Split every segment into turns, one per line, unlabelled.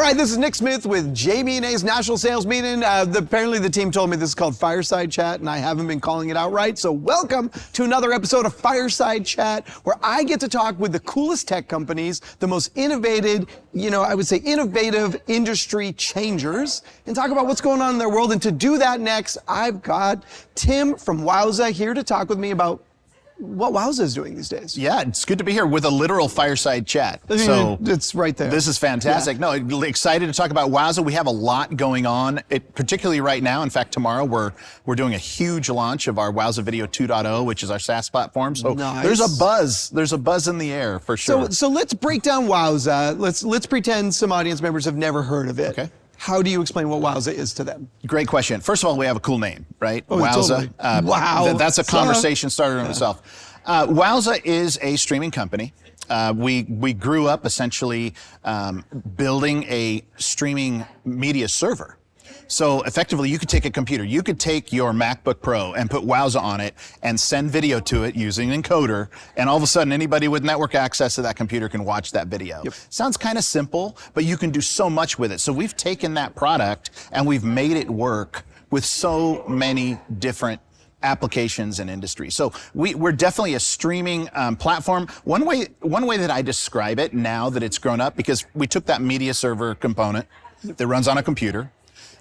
right, this is Nick Smith with JB&A's National Sales Meeting. Apparently the team told me this is called Fireside Chat, and I haven't been calling it out right. So welcome to another episode of Fireside Chat, where I get to talk with the coolest tech companies, the most innovative, I would say innovative industry changers, and talk about what's going on in their world. And to do that next, I've got Tim from Wowza here to talk with me about what Wowza is doing these days.
Yeah, it's good to be here with a literal fireside chat. So
it's right there.
This is fantastic. Yeah. No, excited to talk about Wowza. We have a lot going on, particularly right now. In fact, tomorrow we're doing a huge launch of our Wowza Video 2.0, which is our SaaS platform. So
nice.
There's a buzz in the air for sure.
So let's break down Wowza. Let's pretend some audience members have never heard of it.
Okay.
How do you explain what Wowza is to them?
Great question. First of all, we have a cool name, right?
Oh,
Wowza.
Totally. Wow.
That's a conversation starter in itself. Wowza is a streaming company. We grew up essentially building a streaming media server. So effectively, you could take a computer, you could take your MacBook Pro and put Wowza on it and send video to it using an encoder, and all of a sudden anybody with network access to that computer can watch that video.
Yep.
Sounds kind of simple, but you can do so much with it. So we've taken that product and we've made it work with so many different applications and industries. So we're definitely a streaming platform. One way that I describe it now that it's grown up, because we took that media server component that runs on a computer,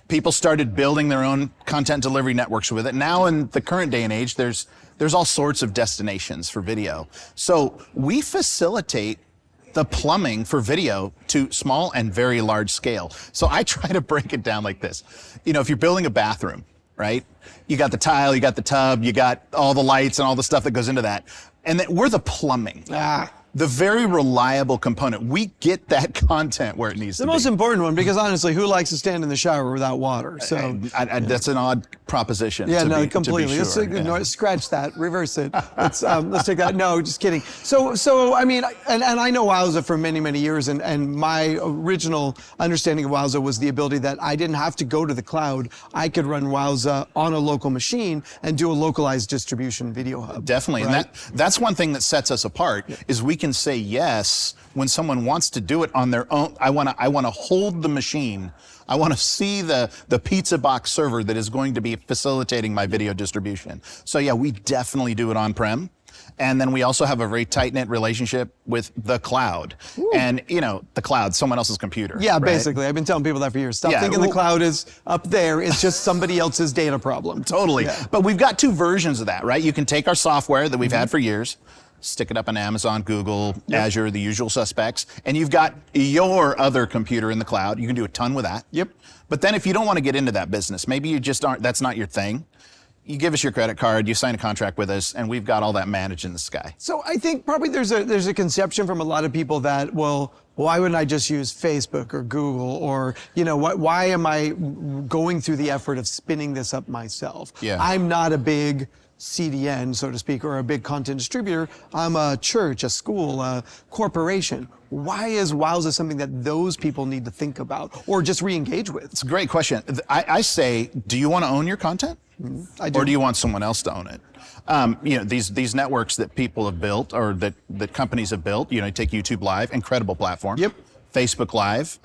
people started building their own content delivery networks with it. Now in the current day and age, there's all sorts of destinations for video. So we facilitate the plumbing for video to small and very large scale. So I try to break it down like this. If you're building a bathroom, right? You got the tile, you got the tub, you got all the lights and all the stuff that goes into that. And we're the plumbing. The very reliable component. We get that content where it needs to be.
The most important one, because honestly, who likes to stand in the shower without water? So
that's an odd proposition.
Yeah,
to
completely.
To be sure.
Let's scratch that, reverse it. Let's take that. No, just kidding. So I mean, and I know Wowza for many, many years, and my original understanding of Wowza was the ability that I didn't have to go to the cloud. I could run Wowza on a local machine and do a localized distribution video hub.
Definitely, right? And that's one thing that sets us apart, is we can say yes when someone wants to do it on their own. I want to hold the machine. I want to see the pizza box server that is going to be facilitating my video distribution. So yeah, we definitely do it on-prem. And then we also have a very tight-knit relationship with the cloud. Ooh. And the cloud, someone else's computer.
Yeah,
right?
Basically. I've been telling people that for years. Stop thinking the cloud is up there. It's just somebody else's data problem.
Totally. Yeah. But we've got two versions of that, right? You can take our software that we've had for years, stick it up on Amazon, Google, Azure, the usual suspects, and you've got your other computer in the cloud. You can do a ton with that.
Yep.
But then if you don't want to get into that business, maybe you just aren't, that's not your thing, you give us your credit card, you sign a contract with us, and we've got all that managed in the sky.
So I think probably there's a conception from a lot of people that, well, why wouldn't I just use Facebook or Google, or why am I going through the effort of spinning this up myself?
Yeah.
I'm not a big CDN, so to speak, or a big content distributor. I'm a church, a school, a corporation. Why is Wowza something that those people need to think about or just re-engage with?
It's a great question. I say, do you want to own your content?
I do.
Or do you want someone else to own it? These networks that people have built, or that companies have built, you take YouTube Live, incredible platform.
Yep.
Facebook Live,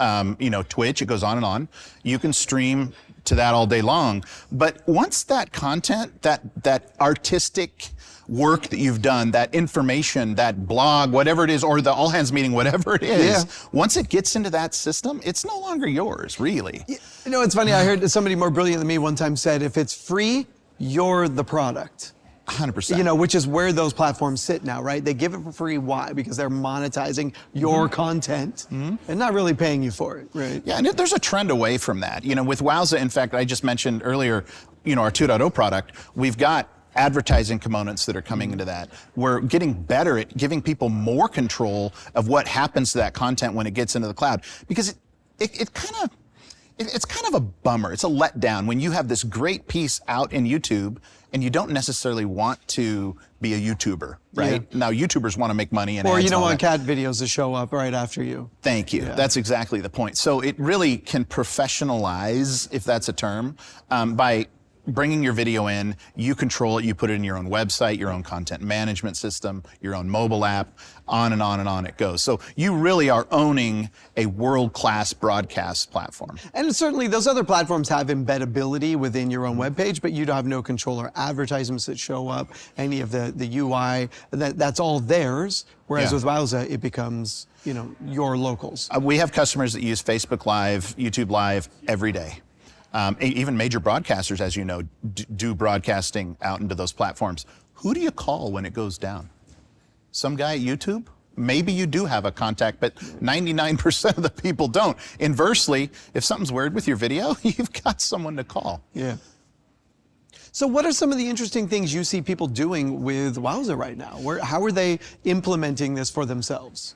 Twitch, it goes on and on. You can stream to that all day long. But once that content, that artistic work that you've done, that information, that blog, whatever it is, or the all hands meeting, whatever it is, once it gets into that system, it's no longer yours, really.
It's funny, I heard somebody more brilliant than me one time said, if it's free, you're the product.
100%.
Which is where those platforms sit now, right? They give it for free. Why? Because they're monetizing your content and not really paying you for it, right?
Yeah, and there's a trend away from that. With Wowza, in fact, I just mentioned earlier, our 2.0 product, we've got advertising components that are coming into that. We're getting better at giving people more control of what happens to that content when it gets into the cloud, because it's kind of a bummer. It's a letdown when you have this great piece out in YouTube and you don't necessarily want to be a YouTuber, right?
Yeah.
Now, YouTubers want to make money and
or
ads
you don't
and all
want
that.
cat videos to show up right after you.
Thank you. Yeah. That's exactly the point. So it really can professionalize, if that's a term, by bringing your video in, you control it, you put it in your own website, your own content management system, your own mobile app, on and on and on it goes. So you really are owning a world-class broadcast platform.
And certainly those other platforms have embeddability within your own webpage, but you have no control or advertisements that show up, any of the UI, that's all theirs. Whereas with Wowza, it becomes, your locals.
We have customers that use Facebook Live, YouTube Live every day. Even major broadcasters, as you know, do broadcasting out into those platforms. Who do you call when it goes down? Some guy at YouTube? Maybe you do have a contact, but 99% of the people don't. Inversely, if something's weird with your video, you've got someone to call.
Yeah. So what are some of the interesting things you see people doing with Wowza right now? How are they implementing this for themselves?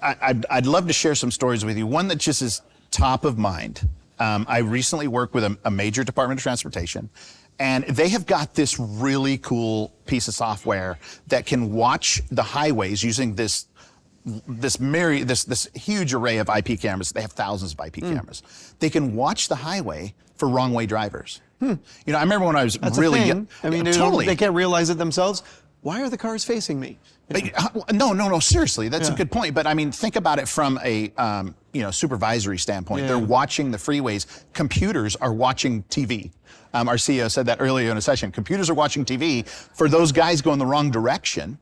I'd love to share some stories with you. One that just is top of mind. I recently worked with a major Department of Transportation, and they have got this really cool piece of software that can watch the highways using this huge array of IP cameras. They have thousands of IP cameras. They can watch the highway for wrong way drivers. I remember when I was really young.
I mean, they can't realize it themselves. Why are the cars facing me?
No, seriously, that's a good point. But I mean, think about it from a supervisory standpoint.
Yeah.
They're watching the freeways. Computers are watching TV. Our CEO said that earlier in a session. Computers are watching TV for those guys going the wrong direction,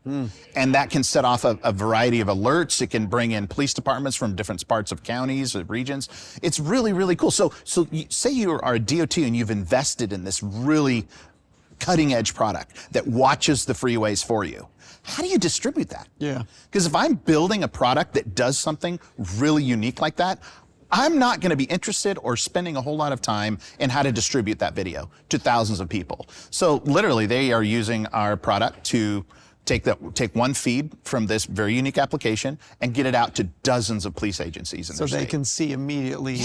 and that can set off a variety of alerts. It can bring in police departments from different parts of counties or regions. It's really, really cool. So say you are a DOT and you've invested in this really cutting edge product that watches the freeways for you. How do you distribute that?
Yeah.
Because if I'm building a product that does something really unique like that, I'm not going to be interested or spending a whole lot of time in how to distribute that video to thousands of people. So literally, they are using our product to take one feed from this very unique application and get it out to dozens of police agencies in their state.
So they can see immediately,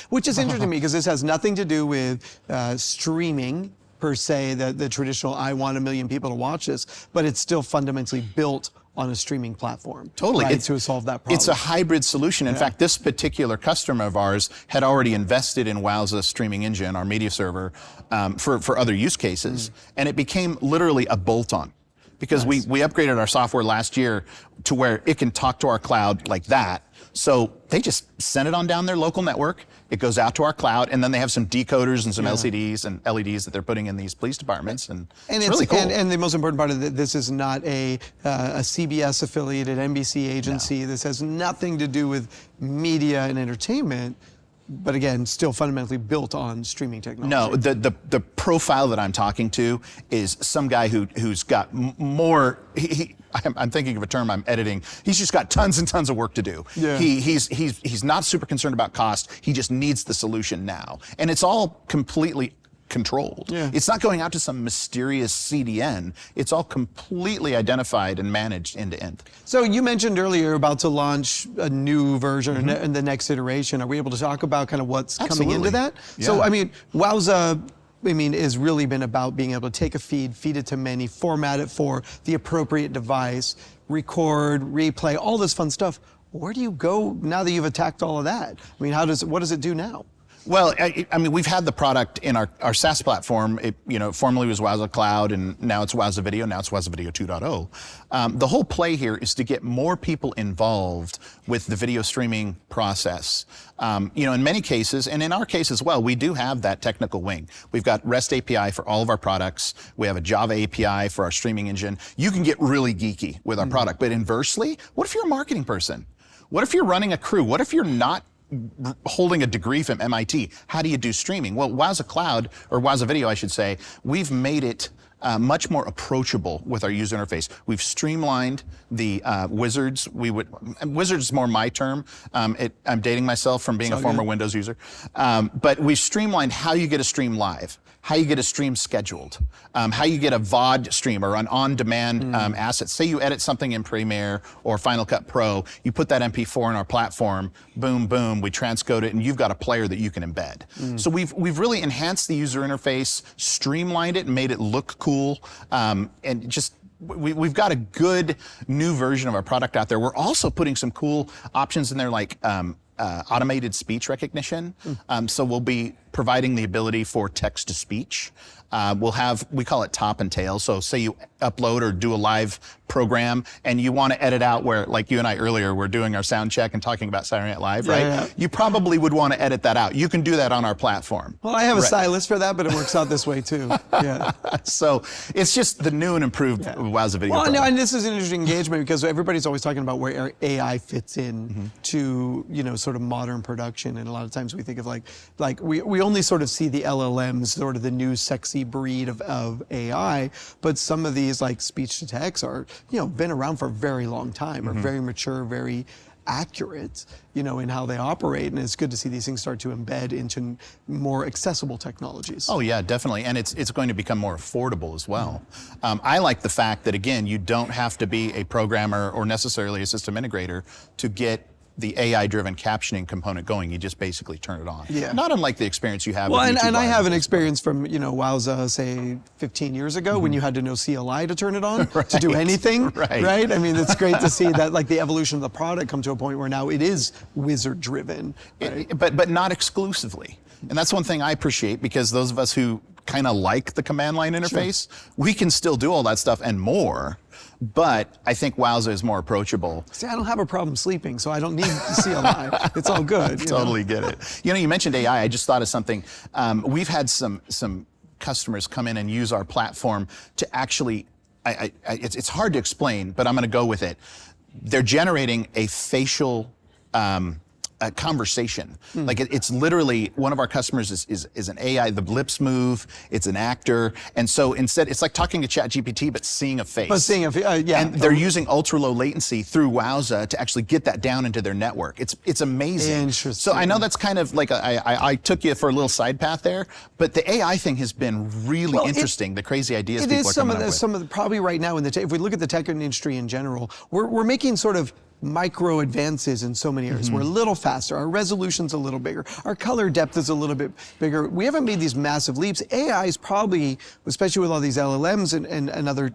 which is interesting to me because this has nothing to do with streaming per se, the traditional I want 1 million people to watch this, but it's still fundamentally built on a streaming platform.
Totally.
Right, to solve that problem.
It's a hybrid solution. In fact, this particular customer of ours had already invested in Wowza streaming engine, our media server, for other use cases, and it became literally a bolt-on. Because we upgraded our software last year to where it can talk to our cloud like that. So they just send it on down their local network. It goes out to our cloud, and then they have some decoders and some LCDs and LEDs that they're putting in these police departments, and it's really cool.
And the most important part of this is not a CBS affiliated NBC agency. No. This has nothing to do with media and entertainment. But again, still fundamentally built on streaming technology.
No, the profile that I'm talking to is some guy who's got more. I'm thinking of a term I'm editing. He's just got tons and tons of work to do.
Yeah.
He's not super concerned about cost. He just needs the solution now, and it's all completely controlled.
Yeah.
It's not going out to some mysterious CDN. It's all completely identified and managed end to end.
So you mentioned earlier you're about to launch a new version in the next iteration. Are we able to talk about kind of what's coming into that?
Yeah.
So I mean, Wowza, has really been about being able to take a feed it to many, format it for the appropriate device, record, replay, all this fun stuff. Where do you go now that you've attacked all of that? I mean, what does it do now?
Well, I mean, we've had the product in our SaaS platform. It, formerly was Wowza Cloud, and now it's Wowza Video. Now it's Wowza Video 2.0. The whole play here is to get more people involved with the video streaming process. In many cases, and in our case as well, we do have that technical wing. We've got REST API for all of our products. We have a Java API for our streaming engine. You can get really geeky with our product. But inversely, what if you're a marketing person? What if you're running a crew? What if you're not holding a degree from MIT? How do you do streaming? Well, Wowza Cloud, or Wowza Video, I should say, we've made it much more approachable with our user interface. We've streamlined the wizards. Wizards is more my term. I'm dating myself from being a former Windows user. But we've streamlined how you get a stream live, how you get a stream scheduled, how you get a VOD stream or an on-demand asset. Say you edit something in Premiere or Final Cut Pro, you put that MP4 in our platform, boom, boom, we transcode it, and you've got a player that you can embed. So we've really enhanced the user interface, streamlined it, and made it look cool, and just we've got a good new version of our product out there. We're also putting some cool options in there like automated speech recognition. So we'll be providing the ability for text to speech. We call it top and tail. So say you upload or do a live program and you want to edit out where, like you and I earlier, we're doing our sound check and talking about Saturday Night Live, right?
Yeah.
You probably would want to edit that out. You can do that on our platform.
Well, I have a stylist for that, but it works out this way too. Yeah.
So it's just the new and improved Wowza video.
Well, no, and this is an interesting engagement because everybody's always talking about where AI fits in to, sort of modern production. And a lot of times we think of like we only sort of see the LLMs, sort of the new sexy breed of AI, but some of these like speech to text are, been around for a very long time, are very mature, very accurate, in how they operate. And it's good to see these things start to embed into more accessible technologies.
Oh yeah, definitely. And it's going to become more affordable as well. I like the fact that, again, you don't have to be a programmer or necessarily a system integrator to get the AI-driven captioning component going. You just basically turn it on.
Yeah.
Not unlike the experience you have
Well,
with YouTube
and I
Live.
have an experience from, Wowza, say 15 years ago when you had to know CLI to turn it on to do anything, right? I mean, it's great to see that like the evolution of the product come to a point where now it is wizard driven. Right?
But not exclusively. And that's one thing I appreciate, because those of us who kind of like the command line interface, we can still do all that stuff and more. But I think Wowza is more approachable.
See, I don't have a problem sleeping, so I don't need CLI. It's all good.
Totally get it. You mentioned AI. I just thought of something. We've had some customers come in and use our platform to actually, it's hard to explain, but I'm going to go with it. They're generating a facial a conversation. Like it's literally, one of our customers is an AI, the lips move, it's an actor. And so instead, it's like talking to ChatGPT, but seeing a face.
But seeing yeah.
And they're using ultra low latency through Wowza to actually get that down into their network. It's amazing.
Interesting.
So I know that's kind of like, I took you for a little side path there, but the AI thing has been really interesting, the crazy ideas people are coming up with.
Some of the, probably right now, if we look at the tech industry in general, we're making sort of micro advances in so many areas. We're a little faster, our resolution's a little bigger, our color depth is a little bit bigger. We haven't made these massive leaps. AI is probably, especially with all these LLMs and other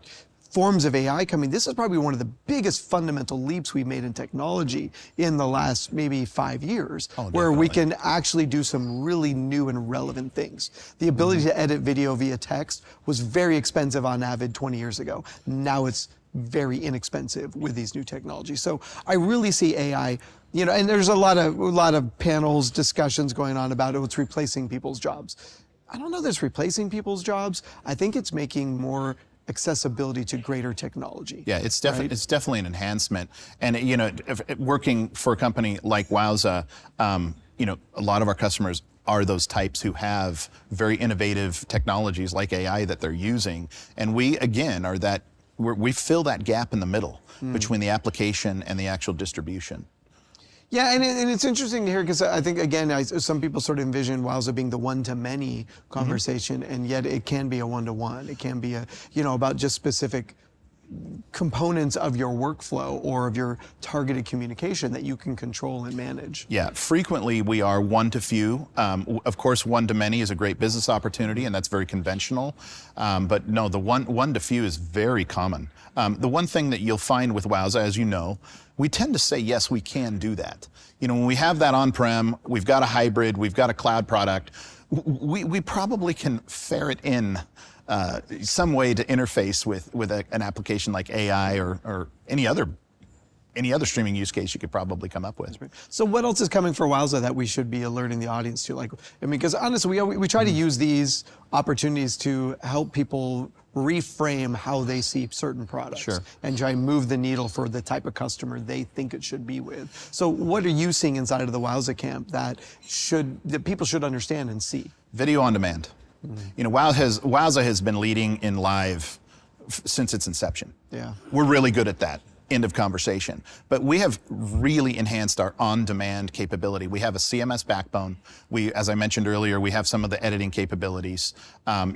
forms of AI coming, this is probably one of the biggest fundamental leaps we've made in technology in the last maybe 5 years, where we can actually do some really new and relevant things. The ability to edit video via text was very expensive on Avid 20 years ago. Now it's very inexpensive with these new technologies. So I really see AI, and there's a lot of panels, discussions going on about it's replacing people's jobs. I don't know that it's replacing people's jobs. I think it's making more accessibility to greater technology.
Yeah, it's definitely an enhancement. And working for a company like Wowza, a lot of our customers are those types who have very innovative technologies like AI that they're using. And we, again, we fill that gap in the middle between the application and the actual distribution.
Yeah, and it's interesting to hear, because I think, again, some people sort of envision Wowza being the one-to-many conversation, and yet it can be a one-to-one. It can be about just specific components of your workflow or of your targeted communication that you can control and manage.
Yeah, frequently we are one to few. Of course, one to many is a great business opportunity, and that's very conventional. But no, the one to few is very common. The one thing that you'll find with Wowza, as you know, we tend to say, yes, we can do that. When we have that on-prem, we've got a hybrid, we've got a cloud product, we probably can ferret in some way to interface with an application like AI or any other streaming use case you could probably come up with.
So what else is coming for Wowza that we should be alerting the audience to? Because honestly, we try to use these opportunities to help people reframe how they see certain products and try and move the needle for the type of customer they think it should be with. So what are you seeing inside of the Wowza camp that people should understand and see?
Video on demand. Wowza has been leading in live since its inception.
Yeah.
We're really good at that. End of conversation. But we have really enhanced our on-demand capability. We have a CMS backbone. As I mentioned earlier, we have some of the editing capabilities.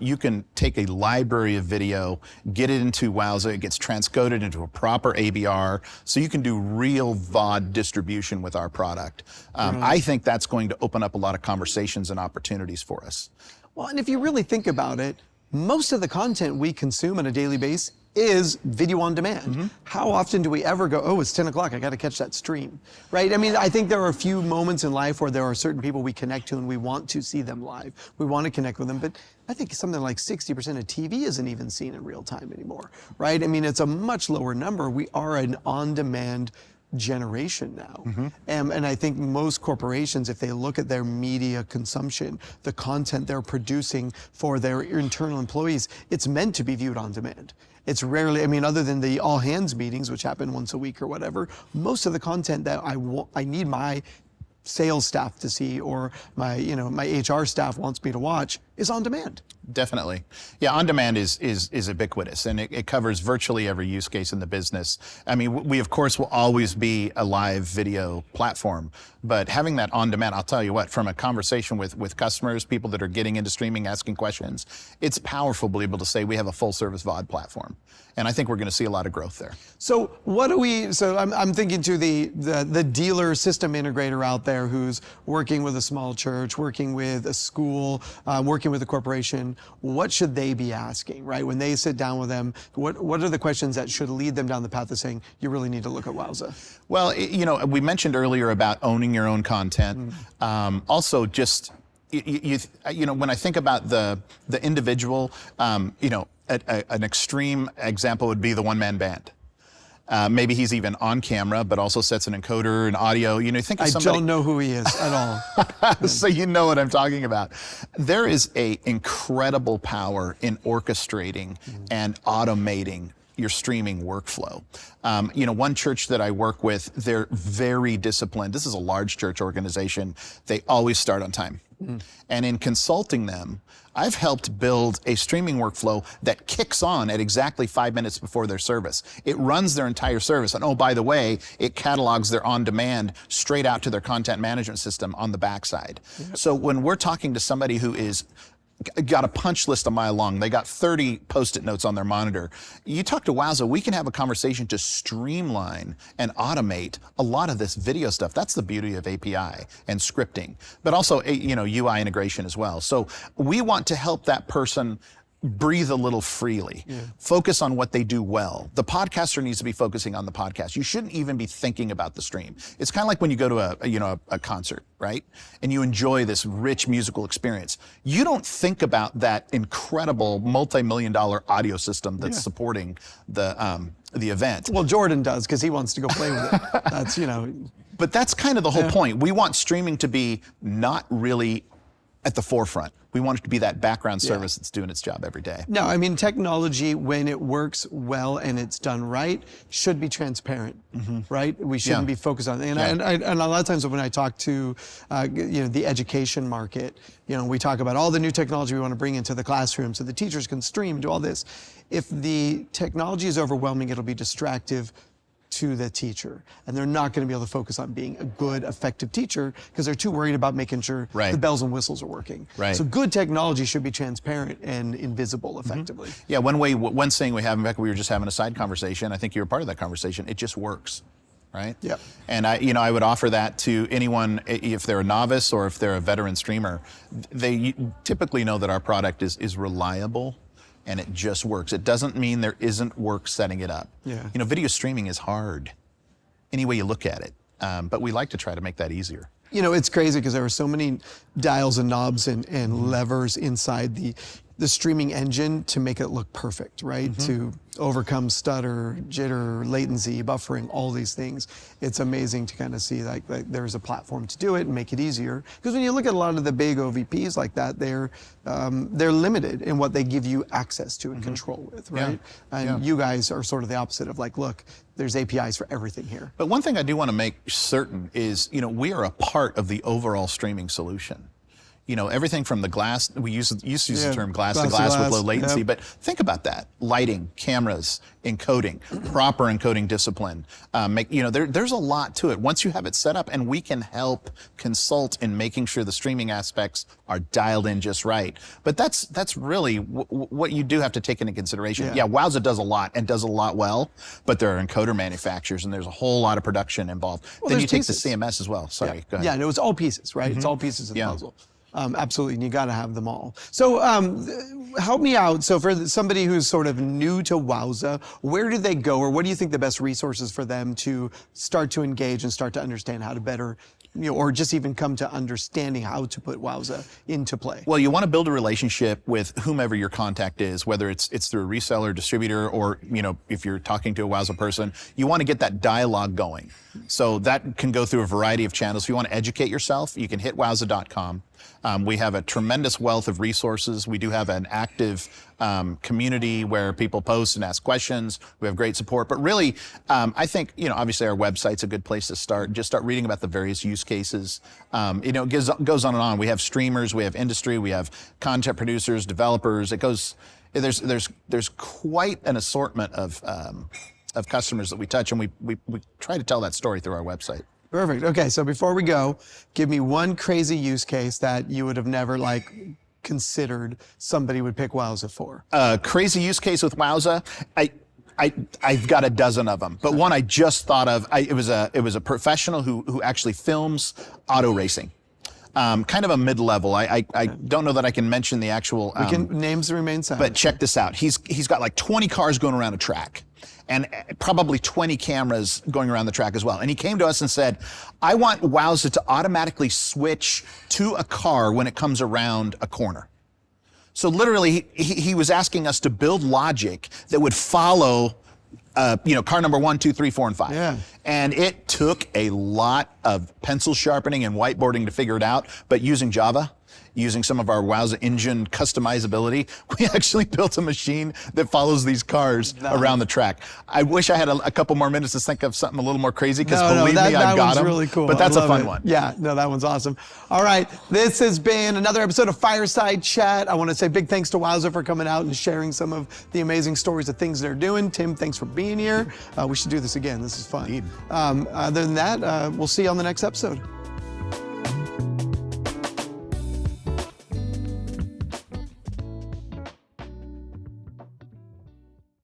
You can take a library of video, get it into Wowza, it gets transcoded into a proper ABR, so you can do real VOD distribution with our product. I think that's going to open up a lot of conversations and opportunities for us.
Well, and if you really think about it, most of the content we consume on a daily basis is video on demand. How often do we ever go, oh, it's 10 o'clock, I gotta catch that stream, right? I mean, I think there are a few moments in life where there are certain people we connect to and we want to see them live. We want to connect with them, but I think something like 60% of TV isn't even seen in real time anymore, right? I mean, it's a much lower number. We are an on-demand generation now. And I think most corporations, if they look at their media consumption, the content they're producing for their internal employees, it's meant to be viewed on demand. It's rarely, I mean, other than the all hands meetings, which happen once a week or whatever, most of the content that I need my sales staff to see, or my HR staff wants me to watch, is on demand.
Definitely. Yeah, on demand is ubiquitous, and it covers virtually every use case in the business. I mean, we of course will always be a live video platform, but having that on demand, I'll tell you what, from a conversation with customers, people that are getting into streaming, asking questions, it's powerful to be able to say we have a full service VOD platform. And I think we're going to see a lot of growth there.
So I'm thinking to the dealer system integrator out there who's working with a small church, working with a school, working with a corporation. What should they be asking, right? When they sit down with them, what are the questions that should lead them down the path of saying, you really need to look at Wowza?
Well, we mentioned earlier about owning your own content. Also, just, when I think about the individual, an extreme example would be the one-man band. Maybe he's even on camera, but also sets an encoder and audio. Think of somebody.
I don't know who he is at all.
So you know what I'm talking about. There is a incredible power in orchestrating and automating your streaming workflow. One church that I work with, they're very disciplined. This is a large church organization. They always start on time. And in consulting them, I've helped build a streaming workflow that kicks on at exactly 5 minutes before their service. It runs their entire service. And oh, by the way, it catalogs their on-demand straight out to their content management system on the backside. So when we're talking to somebody who is got a punch list a mile long, they got 30 Post-it notes on their monitor, you talk to Wowza, we can have a conversation to streamline and automate a lot of this video stuff. That's the beauty of API and scripting, but also UI integration as well. So we want to help that person breathe a little freely, focus on what they do well. The podcaster needs to be focusing on the podcast. You shouldn't even be thinking about the stream. It's kind of like when you go to a concert, right? And you enjoy this rich musical experience. You don't think about that incredible multi-million-dollar audio system that's supporting the event.
Well, Jordan does, because he wants to go play with it. That's,
But that's kind of the whole point. We want streaming to be not really at the forefront. We want it to be that background service that's doing its job every day.
No, I mean, technology, when it works well and it's done right, should be transparent, right? We shouldn't be focused on it. And a lot of times when I talk to, the education market, we talk about all the new technology we want to bring into the classroom so the teachers can stream, do all this. If the technology is overwhelming, it'll be distractive to the teacher, and they're not going to be able to focus on being a good, effective teacher because they're too worried about making sure the bells and whistles are working. So good technology should be transparent and invisible effectively.
Yeah, one saying we have, in fact, we were just having a side conversation. I think you were part of that conversation. It just works, right?
Yeah.
And I would offer that to anyone, if they're a novice or if they're a veteran streamer. They typically know that our product is reliable. And it just works. It doesn't mean there isn't work setting it up. Video streaming is hard, any way you look at it. But we like to try to make that easier.
It's crazy because there are so many dials and knobs and levers inside the streaming engine to make it look perfect, right? To overcome stutter, jitter, latency, buffering, all these things. It's amazing to kind of see like there's a platform to do it and make it easier. Because when you look at a lot of the big OVPs like that, they're limited in what they give you access to and control with, right? And you guys are sort of the opposite of like, look, there's APIs for everything here.
But one thing I do want to make certain is, we are a part of the overall streaming solution. Everything from the glass, we used to use the term glass to glass with low latency, but think about that. Lighting, cameras, encoding, proper encoding discipline. There's a lot to it. Once you have it set up, and we can help consult in making sure the streaming aspects are dialed in just right. But that's really what you do have to take into consideration. Wowza does a lot and does a lot well, but there are encoder manufacturers and there's a whole lot of production involved. Then you take the CMS as well. Sorry, go ahead.
Yeah, no, it's all pieces, right? It's all pieces of the puzzle. Absolutely, and you got to have them all. So help me out. So for somebody who's sort of new to Wowza, where do they go, or what do you think the best resources for them to start to engage and start to understand how to better, or just even come to understanding how to put Wowza into play?
Well, you want to build a relationship with whomever your contact is, whether it's through a reseller, distributor, or if you're talking to a Wowza person, you want to get that dialogue going. So that can go through a variety of channels. If you want to educate yourself, you can hit wowza.com. We have a tremendous wealth of resources. We do have an active community where people post and ask questions. We have great support. But really, I think, obviously our website's a good place to start. Just start reading about the various use cases. It goes on and on. We have streamers, we have industry, we have content producers, developers. There's quite an assortment of customers that we touch, and we try to tell that story through our website.
Perfect. Okay, so before we go, give me one crazy use case that you would have never considered somebody would pick Wowza for.
Crazy use case with Wowza. I've got a dozen of them, but one I just thought of. It was a professional who actually films auto racing. Kind of a mid-level. I don't know that I can mention the actual.
Names remain silent.
But check this out. He's got 20 cars going around a track, and probably 20 cameras going around the track as well. And he came to us and said, I want Wowza to automatically switch to a car when it comes around a corner. So literally, he was asking us to build logic that would follow car number 1, 2, 3, 4, and 5.
Yeah.
And it took a lot of pencil sharpening and whiteboarding to figure it out, but using Java, using some of our Wowza engine customizability, we actually built a machine that follows these cars around the track. I wish I had a couple more minutes to think of something a little more crazy, because believe me, I've got them.
Really cool.
But that's a fun one.
Yeah, no, that one's awesome. All right, this has been another episode of Fireside Chat. I want to say big thanks to Wowza for coming out and sharing some of the amazing stories of things they're doing. Tim, thanks for being here. We should do this again. This is fun. Other than that, we'll see you on the next episode.